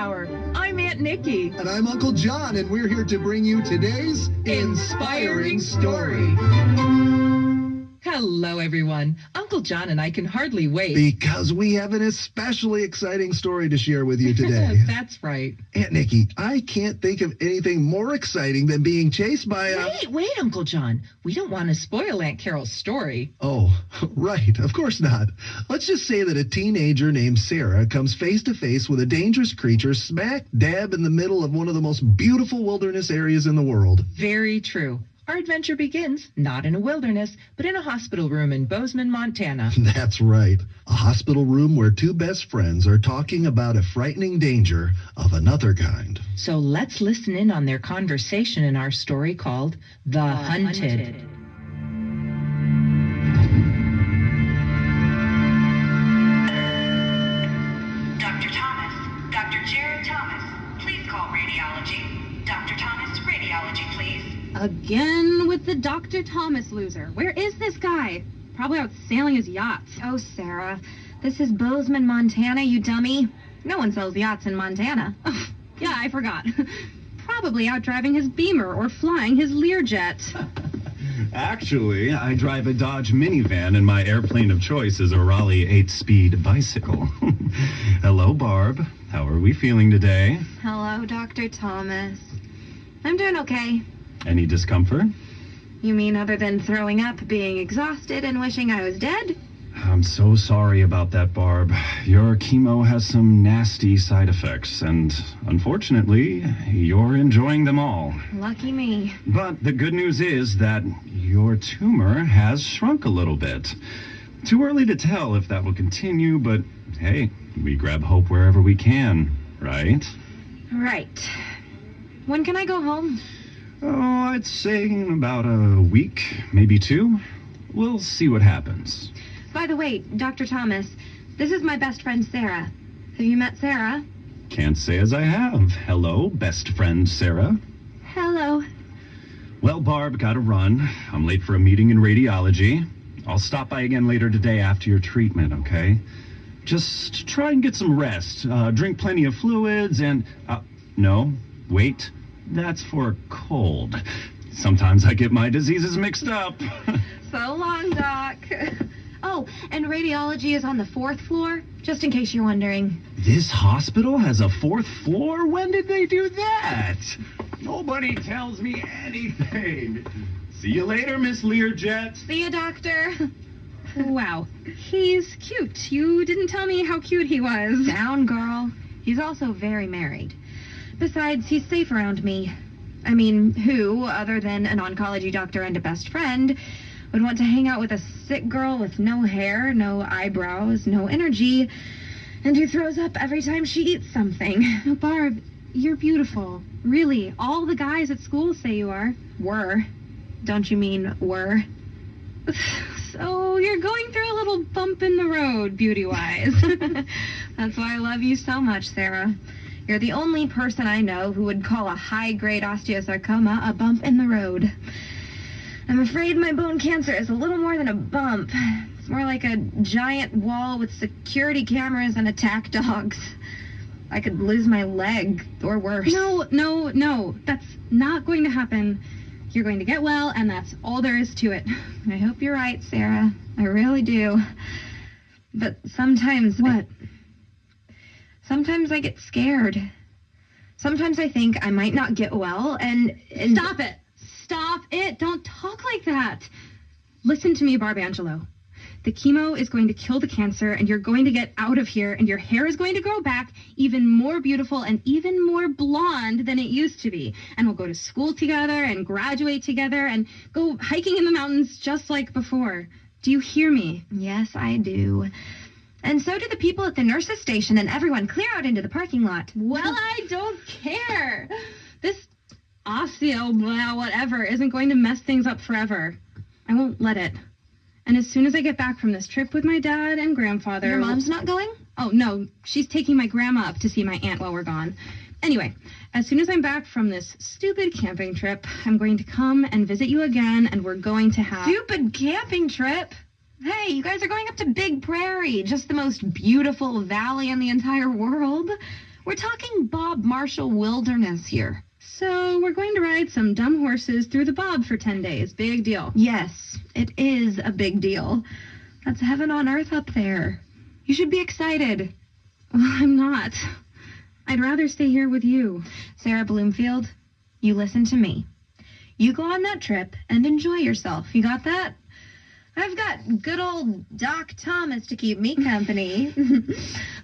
Hour. I'm Aunt Nikki. And I'm Uncle John, and we're here to bring you today's Inspiring Story. Hello, everyone. Uncle John and I can hardly wait. Because we have an especially exciting story to share with you today. That's right. Aunt Nikki, I can't think of anything more exciting than being chased by a... Wait, Uncle John. We don't want to spoil Aunt Carol's story. Oh, right. Of course not. Let's just say that a teenager named Sarah comes face to face with a dangerous creature smack dab in the middle of one of the most beautiful wilderness areas in the world. Very true. Our adventure begins not in a wilderness, but in a hospital room in Bozeman, Montana. That's right. A hospital room where two best friends are talking about a frightening danger of another kind. So let's listen in on their conversation in our story called The Hunted. Dr. Thomas, Dr. Jared Thomas, please call radiology. Dr. Thomas, radiology, please. Again with the Dr. Thomas loser. Where is this guy? Probably out sailing his yachts. Oh, Sarah, this is Bozeman, Montana, you dummy. No one sells yachts in Montana. Oh, yeah, I forgot. Probably out driving his Beamer or flying his Learjet. Actually, I drive a Dodge minivan, and my airplane of choice is a Raleigh 8-speed bicycle. Hello, Barb. How are we feeling today? Hello, Dr. Thomas. I'm doing okay. Any discomfort? You mean other than throwing up, being exhausted, and wishing I was dead? I'm so sorry about that, Barb. Your chemo has some nasty side effects, and unfortunately, you're enjoying them all. Lucky me. But the good news is that your tumor has shrunk a little bit. Too early to tell if that will continue, but hey, we grab hope wherever we can, right? Right. When can I go home? Oh, I'd say in about a week, maybe 2. We'll see what happens. By the way, Dr. Thomas, this is my best friend, Sarah. Have you met Sarah? Can't say as I have. Hello, best friend Sarah. Hello. Well, Barb, gotta run. I'm late for a meeting in radiology. I'll stop by again later today after your treatment, okay? Just try and get some rest. Drink plenty of fluids and... no, wait. That's for a cold. Sometimes I get my diseases mixed up. So long, Doc. Oh, and radiology is on the 4th floor, just in case you're wondering. This hospital has a 4th floor? When did they do that? Nobody tells me anything. See you later, Miss Learjet. See you, Doctor. Wow, he's cute. You didn't tell me how cute he was. Down, girl. He's also very married. Besides, he's safe around me. I mean, who, other than an oncology doctor and a best friend, would want to hang out with a sick girl with no hair, no eyebrows, no energy, and who throws up every time she eats something? No, Barb, you're beautiful. Really, all the guys at school say you are. Were. Don't you mean were? So you're going through a little bump in the road, beauty-wise. That's why I love you so much, Sarah. You're the only person I know who would call a high-grade osteosarcoma a bump in the road. I'm afraid my bone cancer is a little more than a bump. It's more like a giant wall with security cameras and attack dogs. I could lose my leg, or worse. No. That's not going to happen. You're going to get well, and that's all there is to it. I hope you're right, Sarah. I really do. But sometimes... What? Sometimes I get scared. Sometimes I think I might not get well, and... Stop it! Stop it! Don't talk like that! Listen to me, Barbangelo. The chemo is going to kill the cancer, and you're going to get out of here, and your hair is going to grow back even more beautiful and even more blonde than it used to be. And we'll go to school together and graduate together and go hiking in the mountains just like before. Do you hear me? Yes, I do. And so do the people at the nurse's station, and everyone. Clear out into the parking lot. Well, I don't care. This osteo blah whatever isn't going to mess things up forever. I won't let it. And as soon as I get back from this trip with my dad and grandfather... Your mom's not going? Oh, no. She's taking my grandma up to see my aunt while we're gone. Anyway, as soon as I'm back from this stupid camping trip, I'm going to come and visit you again, and we're going to have... Stupid camping trip? Hey, you guys are going up to Big Prairie, just the most beautiful valley in the entire world. We're talking Bob Marshall Wilderness here. So we're going to ride some dumb horses through the Bob for 10 days. Big deal. Yes, it is a big deal. That's heaven on earth up there. You should be excited. Well, I'm not. I'd rather stay here with you. Sarah Bloomfield, you listen to me. You go on that trip and enjoy yourself. You got that? I've got good old Doc Thomas to keep me company.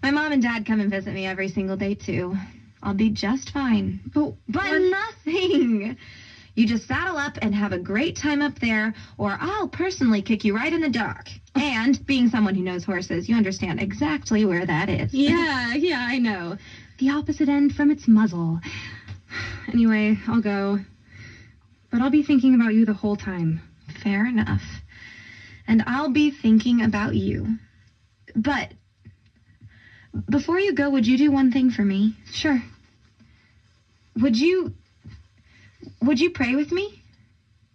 My mom and dad come and visit me every single day, too. I'll be just fine. But nothing. You just saddle up and have a great time up there, or I'll personally kick you right in the dock. And being someone who knows horses, you understand exactly where that is. Yeah, I know. The opposite end from its muzzle. Anyway, I'll go. But I'll be thinking about you the whole time. Fair enough. And I'll be thinking about you. But before you go, would you do one thing for me? Sure. Would you pray with me?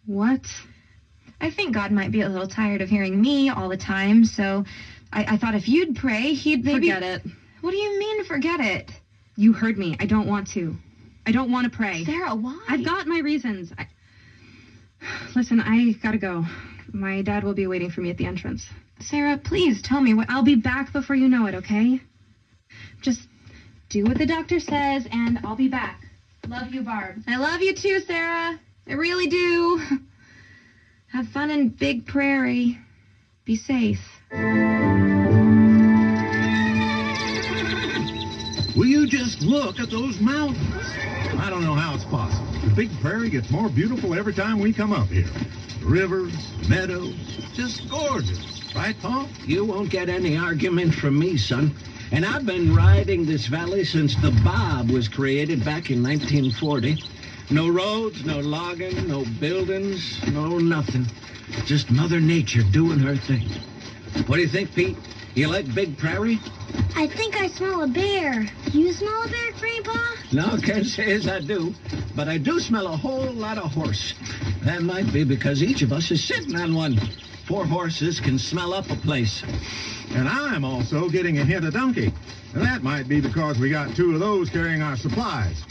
What? I think God might be a little tired of hearing me all the time, so I thought if you'd pray, he'd maybe... Forget it. What do you mean, forget it? You heard me. I don't want to. I don't want to pray. Sarah, why? I've got my reasons. Listen, I gotta go. My dad will be waiting for me at the entrance. Sarah, please tell me what... I'll be back before you know it, okay? Just do what the doctor says, and I'll be back. Love you, Barb. I love you too, Sarah. I really do. Have fun in Big Prairie. Be safe. Will you just look at those mountains? I don't know how it's possible. The Big Prairie gets more beautiful every time we come up here. The rivers, meadows, just gorgeous. Right, Paul? You won't get any argument from me, son. And I've been riding this valley since the Bob was created back in 1940. No roads, no logging, no buildings, no nothing. Just Mother Nature doing her thing. What do you think, Pete? You like Big Prairie? I think I smell a bear. You smell a bear, Grandpa? No, can't say as I do. But I do smell a whole lot of horse. That might be because each of us is sitting on one. 4 horses can smell up a place. And I'm also getting a hint of donkey. And that might be because we got 2 of those carrying our supplies.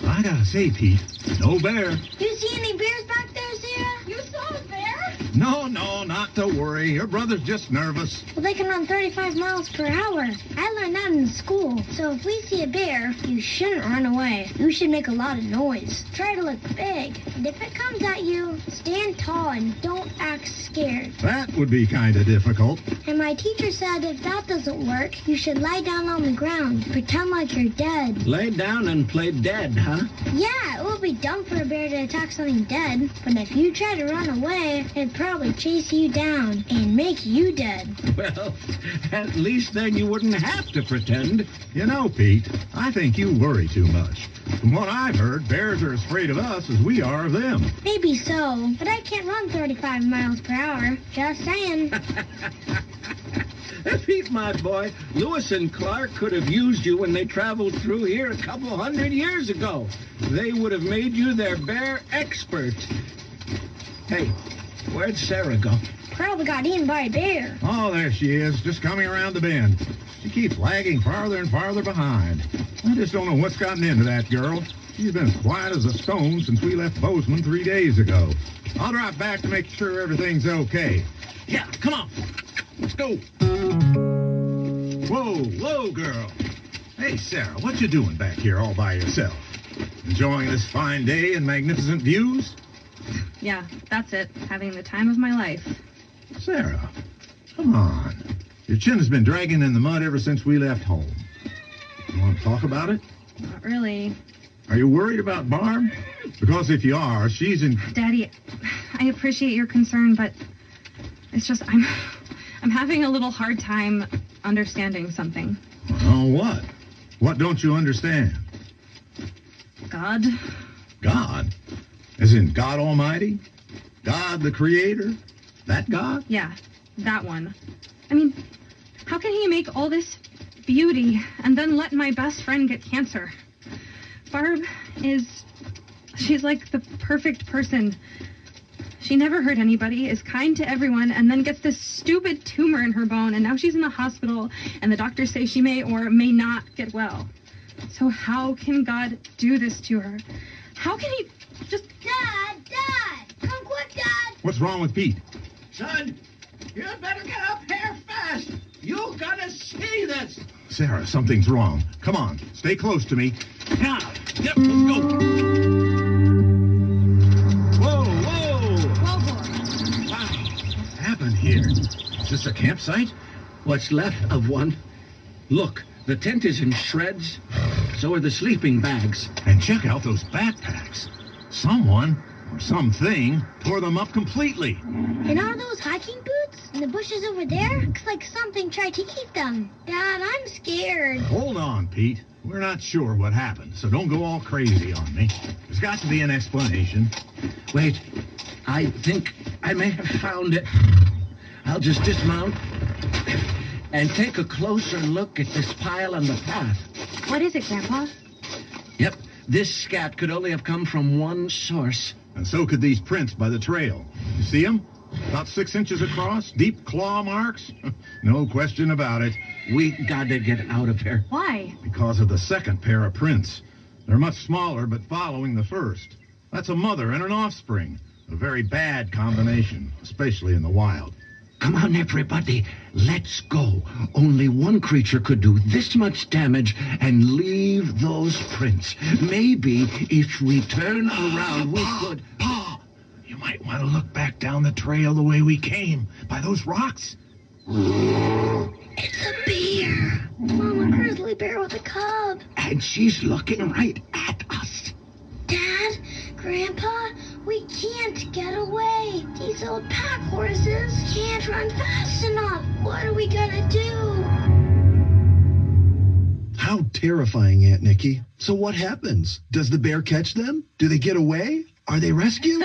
I gotta say, Pete, no bear. You see any bears back there, Sarah? You saw a bear? No, not to worry. Your brother's just nervous. Well, they can run 35 miles per hour. I learned that in school. So if we see a bear, you shouldn't run away. You should make a lot of noise. Try to look big. And if it comes at you, stand tall and don't act scared. That would be kind of difficult. And my teacher said if that doesn't work, you should lie down on the ground. Pretend like you're dead. Lay down and play dead, huh? Yeah, it would be dumb for a bear to attack something dead. But if you try to run away, it'd probably chase you down and make you dead. Well, at least then you wouldn't have to pretend. You know, Pete, I think you worry too much. From what I've heard, bears are as afraid of us as we are of them. Maybe so, but I can't run 35 miles per hour. Just saying. Pete, my boy, Lewis and Clark could have used you when they traveled through here a couple 100 years ago. They would have made you their bear expert. Hey, where'd Sarah go? Probably got eaten by a bear. Oh, there she is, just coming around the bend. She keeps lagging farther and farther behind. I just don't know what's gotten into that girl. She's been as quiet as a stone since we left Bozeman 3 days ago. I'll drive back to make sure everything's okay. Yeah, come on. Let's go. Whoa, girl. Hey, Sarah, what you doing back here all by yourself? Enjoying this fine day and magnificent views? Yeah, that's it. Having the time of my life. Sarah, come on. Your chin has been dragging in the mud ever since we left home. You want to talk about it? Not really. Are you worried about Barb? Because if you are, she's in... Daddy, I appreciate your concern, but it's just I'm having a little hard time understanding something. Oh, what? What don't you understand? God? God? As in God Almighty? God the Creator? That God? Yeah, that one. I mean, how can he make all this beauty and then let my best friend get cancer? Barb she's like the perfect person. She never hurt anybody, is kind to everyone, and then gets this stupid tumor in her bone, and now she's in the hospital, and the doctors say she may or may not get well. So how can God do this to her? How can he just... Dad! Come quick, Dad! What's wrong with Pete? Son, you better get up here fast. You gotta see this. Sarah, something's wrong. Come on, stay close to me. Now, yep, let's go. Whoa. Whoa, boy. Wow. What's happened here? Is this a campsite? What's left of one. Look, the tent is in shreds. So are the sleeping bags. And check out those backpacks. Someone, or something, tore them up completely. And are those hiking boots in the bushes over there? Looks like something tried to eat them. Dad, I'm scared. Hold on, Pete. We're not sure what happened, so don't go all crazy on me. There's got to be an explanation. Wait, I think I may have found it. I'll just dismount and take a closer look at this pile on the path. What is it, Grandpa? Yep, this scat could only have come from one source. And so could these prints by the trail. You see them? About 6 inches across, deep claw marks. No question about it. We gotta get out of here. Why? Because of the second pair of prints. They're much smaller, but following the first. That's a mother and an offspring. A very bad combination, especially in the wild. Come on, everybody. Let's go. Only one creature could do this much damage and leave those prints. Maybe if we turn around, we could... Pa, you might want to look back down the trail the way we came, by those rocks. It's a bear. Mama grizzly bear with a cub. And she's looking right at us. Dad, Grandpa, we can't get away. These old pack horses can't run fast enough. What are we gonna do? How terrifying, Aunt Nikki. So what happens? Does the bear catch them? Do they get away? Are they rescued?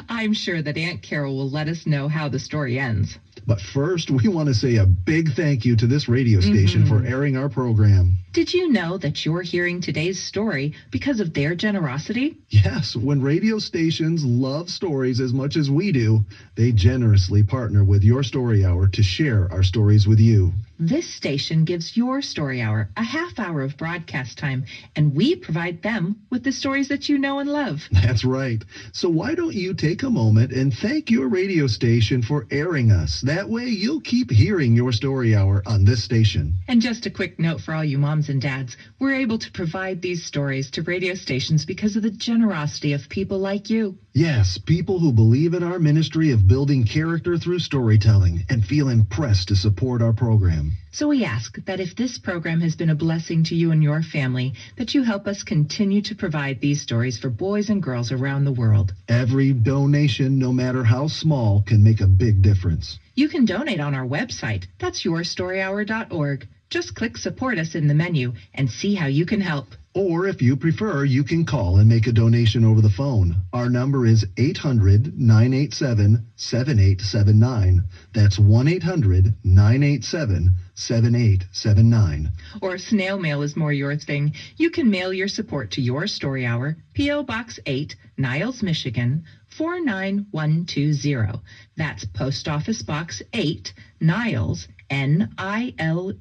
I'm sure that Aunt Carol will let us know how the story ends. But first, we want to say a big thank you to this radio station for airing our program. Did you know that you're hearing today's story because of their generosity? Yes, when radio stations love stories as much as we do, they generously partner with Your Story Hour to share our stories with you. This station gives Your Story Hour a half hour of broadcast time, and we provide them with the stories that you know and love. That's right. So why don't you take a moment and thank your radio station for airing us? That way you'll keep hearing Your Story Hour on this station. And just a quick note for all you moms and dads, we're able to provide these stories to radio stations because of the generosity of people like you. Yes, people who believe in our ministry of building character through storytelling and feel impressed to support our program. So we ask that if this program has been a blessing to you and your family, that you help us continue to provide these stories for boys and girls around the world. Every donation, no matter how small, can make a big difference. You can donate on our website. That's yourstoryhour.org. Just click Support Us in the menu and see how you can help. Or if you prefer, you can call and make a donation over the phone. Our number is 800-987-7879. That's 1-800-987-7879. Or snail mail is more your thing. You can mail your support to Your Story Hour, P.O. Box 8, Niles, Michigan, 49120. That's Post Office Box 8, Niles, Niles,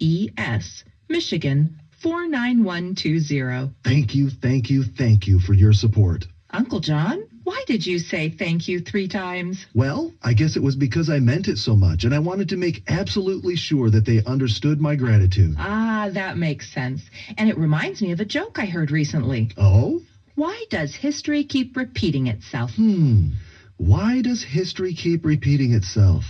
Michigan, 49120. Thank you, thank you, thank you for your support. Uncle John, why did you say thank you 3 times? Well, I guess it was because I meant it so much, and I wanted to make absolutely sure that they understood my gratitude. Ah, that makes sense. And it reminds me of a joke I heard recently. Oh? Why does history keep repeating itself? Why does history keep repeating itself?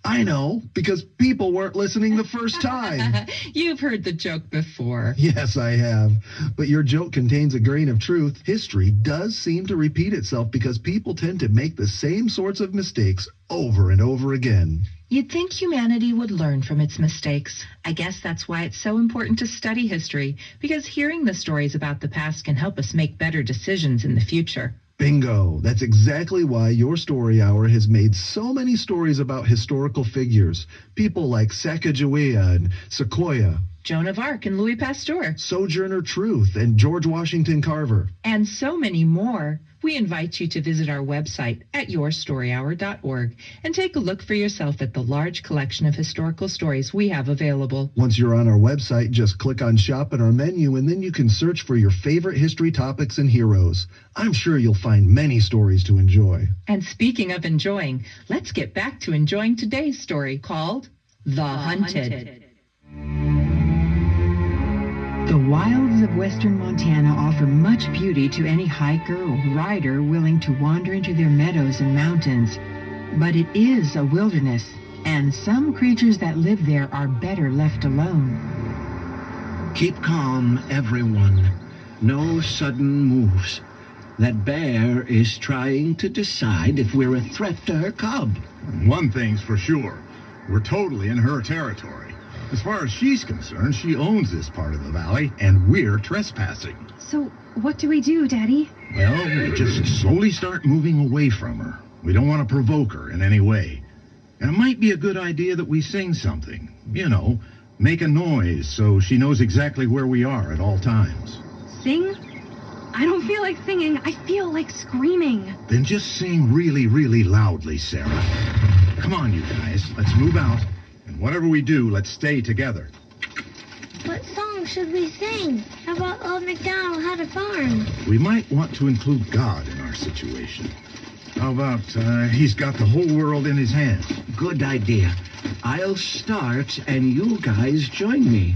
I know, because people weren't listening the first time. You've heard the joke before. Yes, I have. But your joke contains a grain of truth. History does seem to repeat itself because people tend to make the same sorts of mistakes over and over again. You'd think humanity would learn from its mistakes. I guess that's why it's so important to study history, because hearing the stories about the past can help us make better decisions in the future. Bingo. That's exactly why Your Story Hour has made so many stories about historical figures. People like Sacagawea and Sequoia. Joan of Arc and Louis Pasteur, Sojourner Truth and George Washington Carver, and so many more. We invite you to visit our website at yourstoryhour.org and take a look for yourself at the large collection of historical stories we have available. Once you're on our website, just click on Shop in our menu, and then you can search for your favorite history topics and heroes. I'm sure you'll find many stories to enjoy. And speaking of enjoying, let's get back to enjoying today's story called The Hunted. The wilds of western Montana offer much beauty to any hiker or rider willing to wander into their meadows and mountains. But it is a wilderness, and some creatures that live there are better left alone. Keep calm, everyone. No sudden moves. That bear is trying to decide if we're a threat to her cub. One thing's for sure. We're totally in her territory. As far as she's concerned, she owns this part of the valley, and we're trespassing. So, what do we do, Daddy? Well, we just slowly start moving away from her. We don't want to provoke her in any way. And it might be a good idea that we sing something. You know, make a noise so she knows exactly where we are at all times. Sing? I don't feel like singing. I feel like screaming. Then just sing really, really loudly, Sarah. Come on, you guys. Let's move out. And whatever we do, let's stay together. What song should we sing? How about Old MacDonald Had a Farm? We might want to include God in our situation. How about He's Got the Whole World in His Hands? Good idea. I'll start, and you guys join me.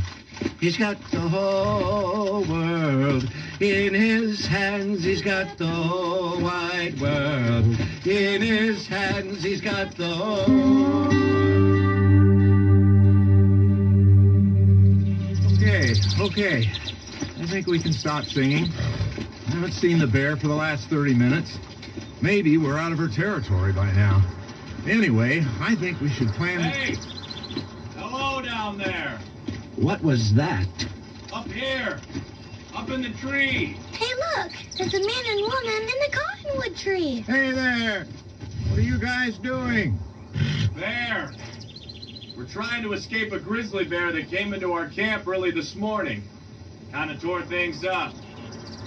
He's got the whole world in his hands. He's got the whole wide world in his hands. He's got the whole... Okay. I think we can stop singing. I haven't seen the bear for the last 30 minutes. Maybe we're out of her territory by now. Anyway, I think we should plan... Hey! Hello down there! What was that? Up here! Up in the tree! Hey, look! There's a man and woman in the cottonwood tree. Hey there! What are you guys doing? There! We're trying to escape a grizzly bear that came into our camp early this morning. Kind of tore things up.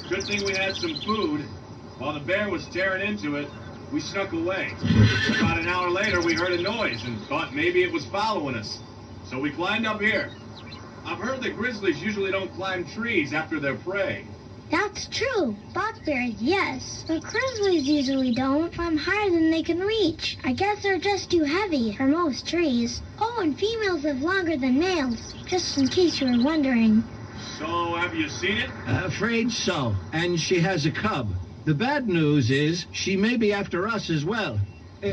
Good thing we had some food. While the bear was tearing into it, we snuck away. About an hour later, we heard a noise and thought maybe it was following us. So we climbed up here. I've heard that grizzlies usually don't climb trees after their prey. That's true. Black bears, yes. But grizzlies usually don't climb higher than they can reach. I guess they're just too heavy for most trees. Oh, and females live longer than males, just in case you were wondering. So, have you seen it? Afraid so. And she has a cub. The bad news is she may be after us as well.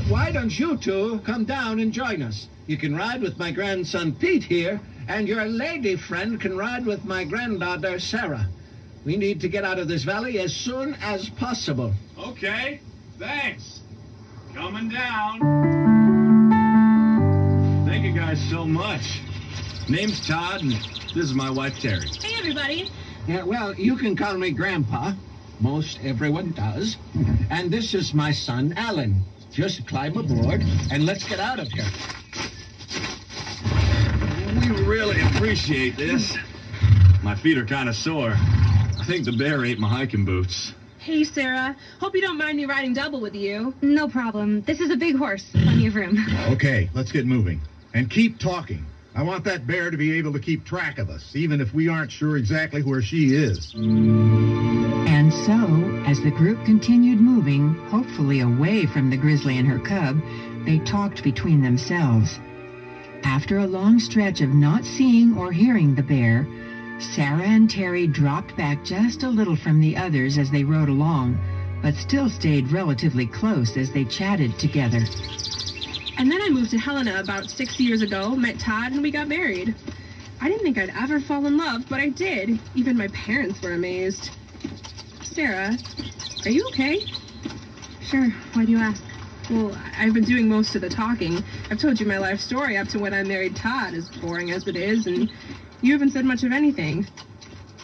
Why don't you two come down and join us? You can ride with my grandson Pete here, and your lady friend can ride with my granddaughter Sarah. We need to get out of this valley as soon as possible. Okay, thanks. Coming down. Thank you guys so much. Name's Todd, and this is my wife, Terry. Hey, everybody. Yeah, well, you can call me Grandpa. Most everyone does. And this is my son, Alan. Just climb aboard, and let's get out of here. We really appreciate this. My feet are kind of sore. I think the bear ate my hiking boots. Hey, Sarah. Hope you don't mind me riding double with you. No problem. This is a big horse. Plenty of room. Okay, let's get moving. And keep talking. I want that bear to be able to keep track of us, even if we aren't sure exactly where she is. And so, as the group continued moving, hopefully away from the grizzly and her cub, they talked between themselves. After a long stretch of not seeing or hearing the bear, Sarah and Terry dropped back just a little from the others as they rode along, but still stayed relatively close as they chatted together. And then I moved to Helena about 6 years ago, met Todd, and we got married. I didn't think I'd ever fall in love, but I did. Even my parents were amazed. Sarah, are you okay? Sure. Why do you ask? Well, I've been doing most of the talking. I've told you my life story up to when I married Todd, as boring as it is, and you haven't said much of anything.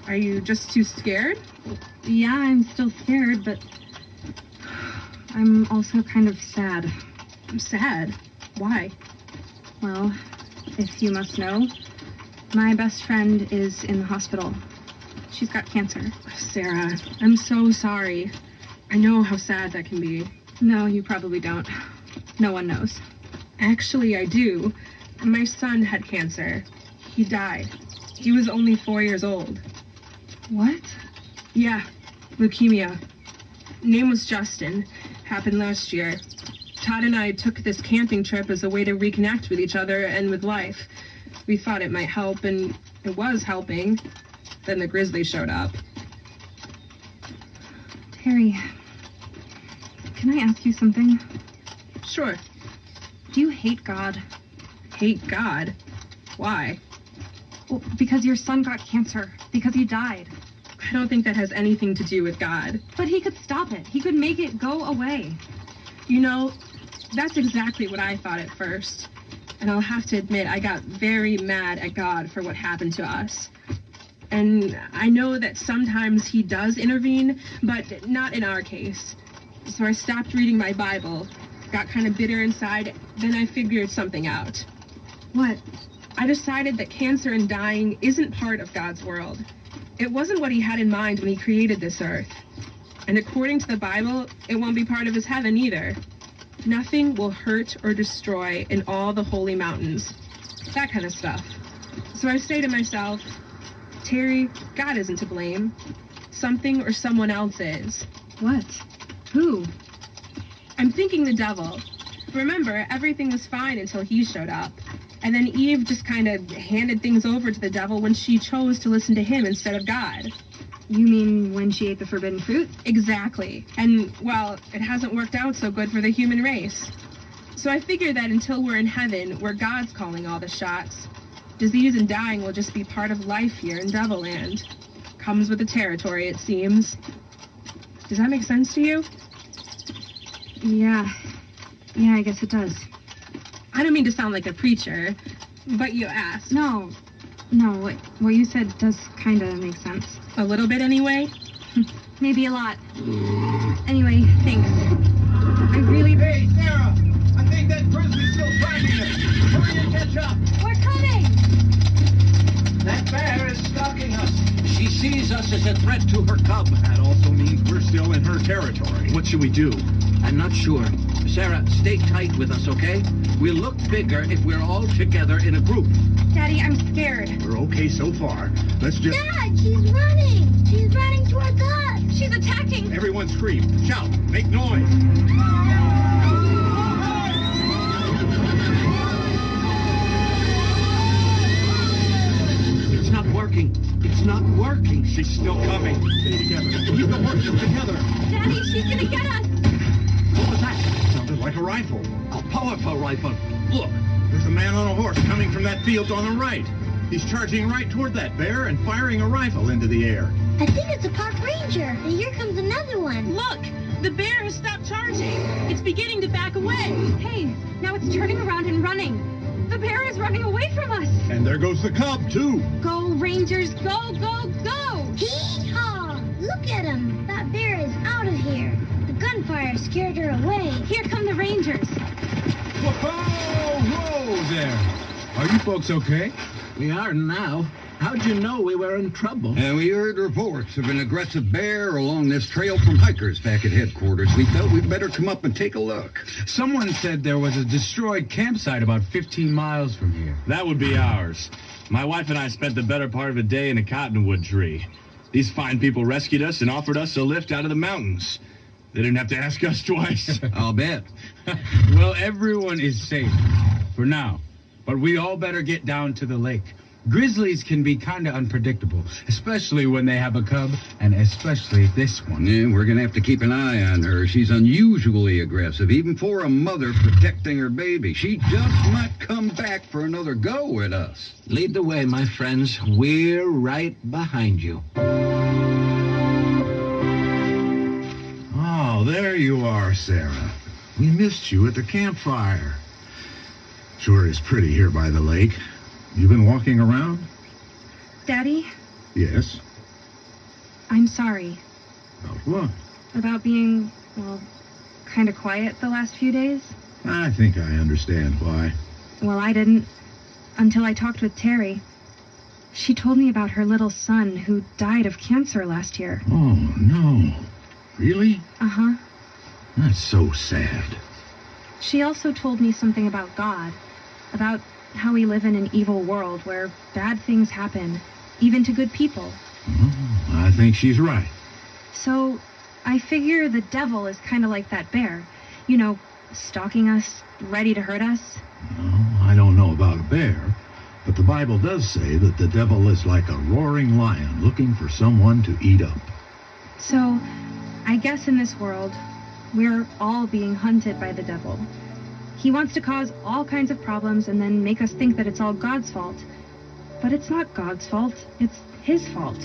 Are you just too scared? Yeah, I'm still scared, but I'm also kind of sad. I'm sad. Why? Well, if you must know, My best friend is in the hospital. She's got cancer. Sarah, I'm so sorry. I know how sad that can be. No, you probably don't. No one knows. Actually, I do. My son had cancer. He died. He was only 4 years old. What? Yeah, leukemia. Name was Justin. Happened last year. Todd and I took this camping trip as a way to reconnect with each other and with life. We thought it might help, and it was helping. Then the grizzly showed up. Terry, can I ask you something? Sure. Do you hate God? Hate God? Why? Well, because your son got cancer. Because he died. I don't think that has anything to do with God. But he could stop it. He could make it go away. You know, that's exactly what I thought at first. And I'll have to admit, I got very mad at God for what happened to us. And I know that sometimes he does intervene, but not in our case. So I stopped reading my Bible, got kind of bitter inside, then I figured something out. What? I decided that cancer and dying isn't part of God's world. It wasn't what he had in mind when he created this earth. And according to the Bible, it won't be part of his heaven either. Nothing will hurt or destroy in all the holy mountains. That kind of stuff. So I say to myself, Terry, God isn't to blame. Something or someone else is. What? Who? I'm thinking the devil. Remember, everything was fine until he showed up. And then Eve just kind of handed things over to the devil when she chose to listen to him instead of God. You mean when she ate the forbidden fruit? Exactly. And, well, it hasn't worked out so good for the human race. So I figure that until we're in heaven, where God's calling all the shots, disease and dying will just be part of life here in Devilland. Comes with the territory, it seems. Does that make sense to you? Yeah. Yeah, I guess it does. I don't mean to sound like a preacher, but you asked. No, what you said does kind of make sense. A little bit, anyway? Maybe a lot. Anyway, thanks. I really... Hey, Sarah! I think that grizzly's still tracking us. Hurry and catch up. We're coming! That bear is stalking us. She sees us as a threat to her cub. That also means we're still in her territory. What should we do? I'm not sure. Sarah, stay tight with us, okay? We'll look bigger if we're all together in a group. Daddy, I'm scared. We're okay so far. Let's just... Dad, she's running! She's running towards us! She's attacking! Everyone scream, shout, make noise. It's not working. It's not working. She's still coming. Stay together. Keep the horses together. Daddy, she's gonna get us! What was that? Sounded like a rifle. A powerful rifle. Look. There's a man on a horse coming from that field on the right. He's charging right toward that bear and firing a rifle into the air. I think it's a park ranger. And here comes another one. Look! The bear has stopped charging. It's beginning to back away. Hey, now it's turning around and running. The bear is running away from us. And there goes the cub, too. Go, Rangers, go, go, go! Hee-haw! Look at him. That bear is out of here. The gunfire scared her away. Here come the Rangers. Whoa there. Are you folks okay? We are now. How'd you know we were in trouble? We heard reports of an aggressive bear along this trail from hikers back at headquarters. We felt we'd better come up and take a look. Someone said there was a destroyed campsite about 15 miles from here. That would be ours. My wife and I spent the better part of a day in a cottonwood tree. These fine people rescued us and offered us a lift out of the mountains. They didn't have to ask us twice. I'll bet. Well, everyone is safe. For now. But we all better get down to the lake. Grizzlies can be kind of unpredictable, especially when they have a cub, and especially this one. Yeah, we're going to have to keep an eye on her. She's unusually aggressive, even for a mother protecting her baby. She just might come back for another go at us. Lead the way, my friends. We're right behind you. Oh, there you are, Sarah. We missed you at the campfire. Sure is pretty here by the lake. You been walking around? Daddy, Yes. I'm sorry About what? about being, well, kind of quiet the last few days. I think I understand why. Well, I didn't until I talked with Terry. She told me about her little son who died of cancer last year. Oh, no. Really? Uh-huh. That's so sad. She also told me something about God, about how we live in an evil world where bad things happen, even to good people. Oh, I think she's right. So, I figure the devil is kind of like that bear. You know, stalking us, ready to hurt us. Well, I don't know about a bear, but the Bible does say that the devil is like a roaring lion looking for someone to eat up. So, I guess in this world, we're all being hunted by the devil. He wants to cause all kinds of problems and then make us think that it's all God's fault. But it's not God's fault, it's his fault.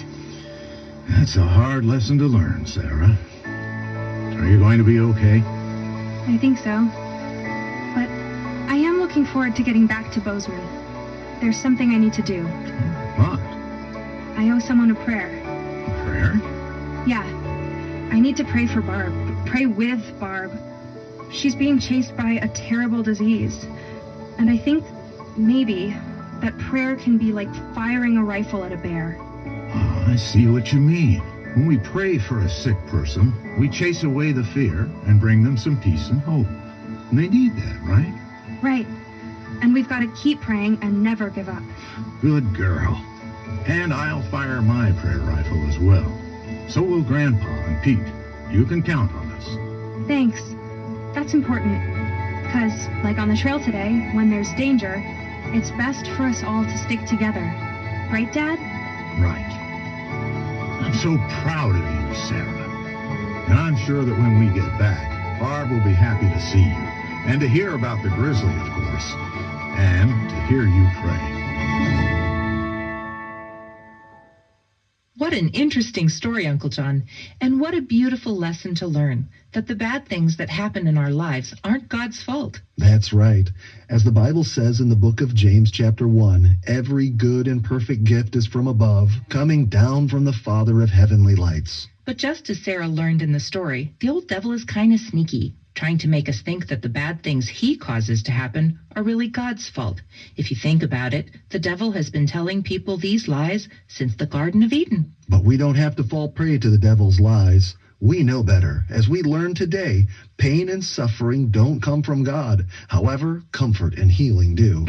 That's a hard lesson to learn, Sarah. Are you going to be okay? I think so. But I am looking forward to getting back to Bozeman. There's something I need to do. What? I owe someone a prayer. A prayer? Yeah. I need to pray for Barb. Pray with Barb. She's being chased by a terrible disease. And I think maybe that prayer can be like firing a rifle at a bear. Oh, I see what you mean. When we pray for a sick person, we chase away the fear and bring them some peace and hope. And they need that, right? Right. And we've got to keep praying and never give up. Good girl. And I'll fire my prayer rifle as well. So will Grandpa and Pete. You can count on us. Thanks. That's important. Because, like on the trail today, when there's danger, it's best for us all to stick together. Right, Dad? Right. I'm so proud of you, Sarah. And I'm sure that when we get back, Barb will be happy to see you. And to hear about the grizzly, of course. And to hear you pray. What an interesting story, Uncle John. And what a beautiful lesson to learn, that the bad things that happen in our lives aren't God's fault. That's right. As the Bible says in the book of James chapter 1, every good and perfect gift is from above, coming down from the Father of heavenly lights. But just as Sarah learned in the story, the old devil is kind of sneaky, trying to make us think that the bad things he causes to happen are really God's fault. If you think about it, the devil has been telling people these lies since the Garden of Eden. But we don't have to fall prey to the devil's lies. We know better. As we learn today, pain and suffering don't come from God. However, comfort and healing do.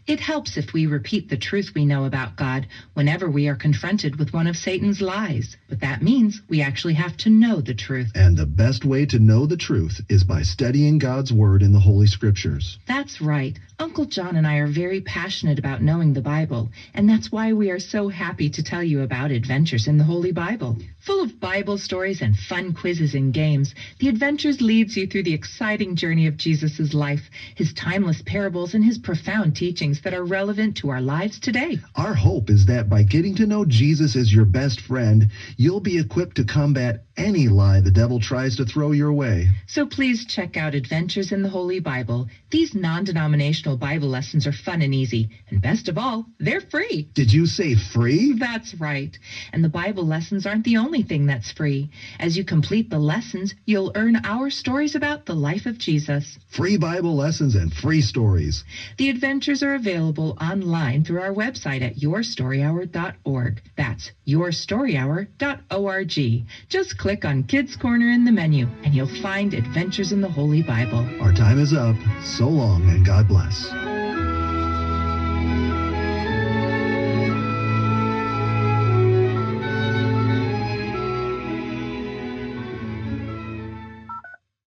It helps if we repeat the truth we know about God whenever we are confronted with one of Satan's lies. But that means we actually have to know the truth. And the best way to know the truth is by studying God's Word in the Holy Scriptures. That's right. Uncle John and I are very passionate about knowing the Bible, and that's why we are so happy to tell you about Adventures in the Holy Bible. Full of Bible stories and fun quizzes and games, the Adventures leads you through the exciting journey of Jesus' life, his timeless parables, and his profound teachings that are relevant to our lives today. Our hope is that by getting to know Jesus as your best friend, you'll be equipped to combat any lie the devil tries to throw your way. So please check out Adventures in the Holy Bible. These non-denominational Bible lessons are fun and easy, and best of all, they're free. Did you say free? That's right. And the Bible lessons aren't the only thing that's free. As you complete the lessons, you'll earn our stories about the life of Jesus. Free Bible lessons and free stories. The Adventures are available online through our website at yourstoryhour.org. That's yourstoryhour.org. Just click on Kids Corner in the menu, and you'll find Adventures in the Holy Bible. Our time is up. So long, and God bless.